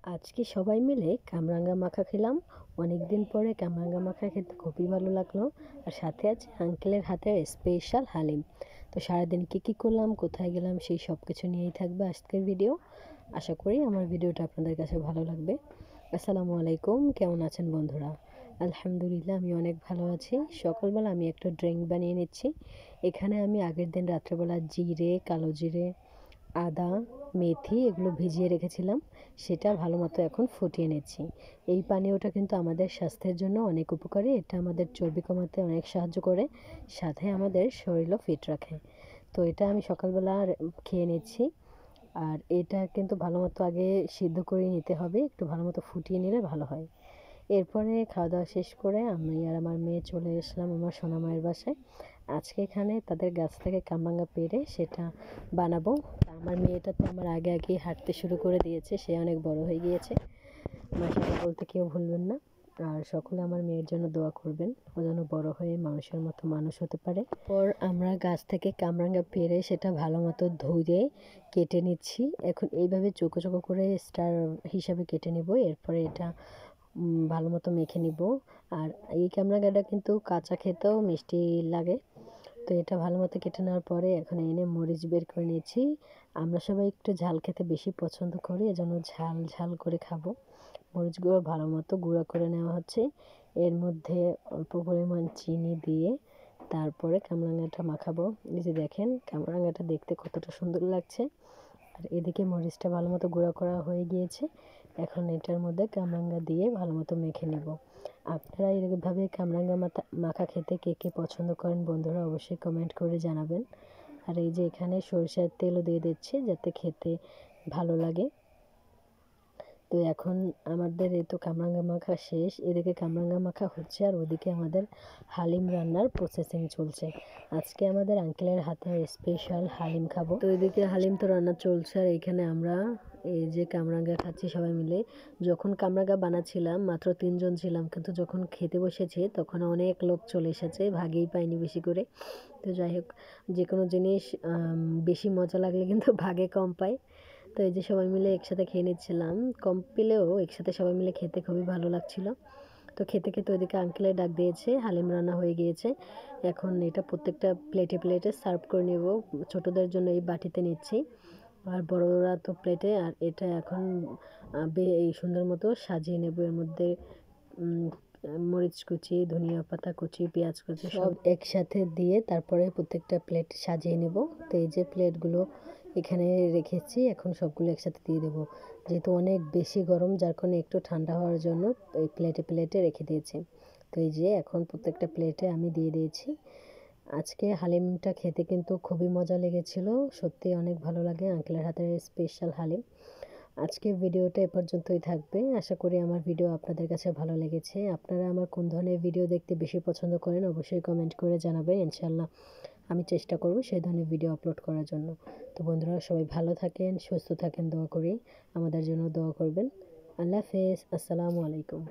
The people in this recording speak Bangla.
আজকে সবাই মিলে কামরাঙ্গা মাখা খেলাম। অনেক দিন পরে কামরাঙ্গা মাখা খেতে খুবই ভালো লাগলো। আর সাথে আছে আঙ্কেলের হাতের স্পেশাল হালিম। তো সারাদিন কী করলাম, কোথায় গেলাম, সেই সব কিছু নিয়েই থাকবে আজকের ভিডিও। আশা করি আমার ভিডিওটা আপনাদের কাছে ভালো লাগবে। আসসালামু আলাইকুম, কেমন আছেন বন্ধুরা? আলহামদুলিল্লাহ, আমি অনেক ভালো আছি। সকালবেলা আমি একটা ড্রিঙ্ক বানিয়ে নিচ্ছি। এখানে আমি আগের দিন রাত্রেবেলা জিরে, কালো জিরে, আদা, মেথি এগুলো ভিজিয়ে রেখেছিলাম। সেটা ভালো মতো এখন ফুটিয়ে নিচ্ছি। এই পানীয়টা কিন্তু আমাদের স্বাস্থ্যের জন্য অনেক উপকারী। এটা আমাদের চর্বি কমাতে অনেক সাহায্য করে, সাথে আমাদের শরীরও ফিট রাখে। তো এটা আমি সকালবেলা খেয়ে নিচ্ছি। আর এটা কিন্তু ভালো মতো আগে সিদ্ধ করে নিতে হবে, একটু ভালো মতো ফুটিয়ে নিলে ভালো হয়। এরপরে খাওয়া দাওয়া শেষ করে আমি আর আমার মেয়ে চলে এসলাম আমার সোনামায়ের বাসায়। আজকে এখানে তাদের গাছ থেকে কামরাঙ্গা পেড়ে সেটা বানাবো। আমার মেয়েটা তো আমার আগে আগেই হাঁটতে শুরু করে দিয়েছে, সে অনেক বড় হয়ে গিয়েছে। মাশাআল্লাহ বলতে কেউ ভুলবেন না। আর সকলে আমার মেয়ের জন্য দোয়া করবেন, ও যেন বড় হয়ে মানুষের মতো মানুষ হতে পারে। পর আমরা গাছ থেকে কামরাঙ্গা পেড়ে সেটা ভালো মতো ধুয়ে কেটে নিচ্ছি। এখন এইভাবে চৌকো চৌকো করে স্টার হিসাবে কেটে নেব। এরপরে এটা ভালো মতো মেখে নিব। আর এই কামরাঙ্গাটা কিন্তু কাঁচা খেতেও মিষ্টি লাগে। তো এটা ভালো মতো কেটে নেওয়ার পরে এখন এনে মরিচ বের করে নিয়েছি। আমরা সবাই একটু ঝাল খেতে বেশি পছন্দ করি, এজন্য ঝাল ঝাল করে খাবো। মরিচগুলো ভালো মতো গুঁড়া করে নেওয়া হচ্ছে। এর মধ্যে অল্প পরিমাণ চিনি দিয়ে তারপরে কামরাঙ্গাটা মাখাবো। এই যে দেখেন কামরাঙ্গাটা দেখতে কতটা সুন্দর লাগছে। আর এদিকে মরিচটা ভালো মতো গুঁড়া করা হয়ে গিয়েছে। এখন এটার মধ্যে কামরাঙ্গা দিয়ে ভালো মতো মেখে নেব। আপনারা এরকমভাবে কামরাঙ্গা মাখা খেতে কে কে পছন্দ করেন বন্ধুরা, অবশ্যই কমেন্ট করে জানাবেন। আর এই যে এখানে সরিষার তেলও দিয়ে দিচ্ছি যাতে খেতে ভালো লাগে। তো এখন আমাদের এই তো কামরাঙ্গা মাখা শেষ। এদিকে কামরাঙ্গা মাখা হচ্ছে আর ওদিকে আমাদের হালিম রান্নার প্রসেসিং চলছে। আজকে আমাদের আঙ্কেলের হাতের স্পেশাল হালিম খাবো। তো এদিকে হালিম তো রান্না চলছে আর এখানে আমরা এই যে কামরাঙ্গা খাচ্ছি সবাই মিলে। যখন কামরাঙ্গা বানাচ্ছিলাম মাত্র 3 জন ছিলাম, কিন্তু যখন খেতে বসেছি তখন অনেক লোক চলে এসেছে, ভাগেই পাইনি বেশি করে। তো যাই হোক, যে কোনো জিনিস বেশি মজা লাগলে কিন্তু ভাগে কম পায়। তো এই যে সবাই মিলে একসাথে খেয়ে নিচ্ছিলাম, কম পেলেও একসাথে সবাই মিলে খেতে খুবই ভালো লাগছিল। তো খেতে খেতে ওইদিকে আঙ্কেলে ডাক দিয়েছে, হালিম রান্না হয়ে গিয়েছে। এখন এটা প্রত্যেকটা প্লেটে প্লেটে সার্ভ করে নেব। ছোটদের জন্য এই বাটিতে নিচ্ছি, আর বড়রা তো প্লেটে। আর এটা এখন এই সুন্দর মতো সাজিয়ে নেব। এর মধ্যে মরিচ কুচি, ধনিয়া পাতা কুচি, পেঁয়াজ কুচি সব একসাথে দিয়ে তারপরে প্রত্যেকটা প্লেট সাজিয়ে নেব। তো এই যে প্লেটগুলো এখানে রেখেছি, এখন সবগুলো একসাথে দিয়ে দেবো। যেহেতু অনেক বেশি গরম, যার কারণে একটু ঠান্ডা হওয়ার জন্য এই প্লেটে প্লেটে রেখে দিয়েছি। তো এই যে এখন প্রত্যেকটা প্লেটে আমি দিয়ে দিয়েছি। আজকে হালিমটা খেতে কিন্তু খুবই মজা লেগেছিল, সত্যি অনেক ভালো লাগে আঙ্কেলের হাতের স্পেশাল হালিম। আজকের ভিডিওটা এ পর্যন্তই থাকবে। আশা করি আমার ভিডিও আপনাদের কাছে ভালো লেগেছে। আপনারা আমার কোন ধরনের ভিডিও দেখতে বেশি পছন্দ করেন অবশ্যই কমেন্ট করে জানাবেন। ইনশাআল্লাহ আমি চেষ্টা করব সেই ধরনের ভিডিও আপলোড করার জন্য। তো বন্ধুরা সবাই ভালো থাকেন, সুস্থ থাকেন, দোয়া করি আমাদের জন্য দোয়া করবেন। আল্লাহ হাফেজ, আসসালামু আলাইকুম।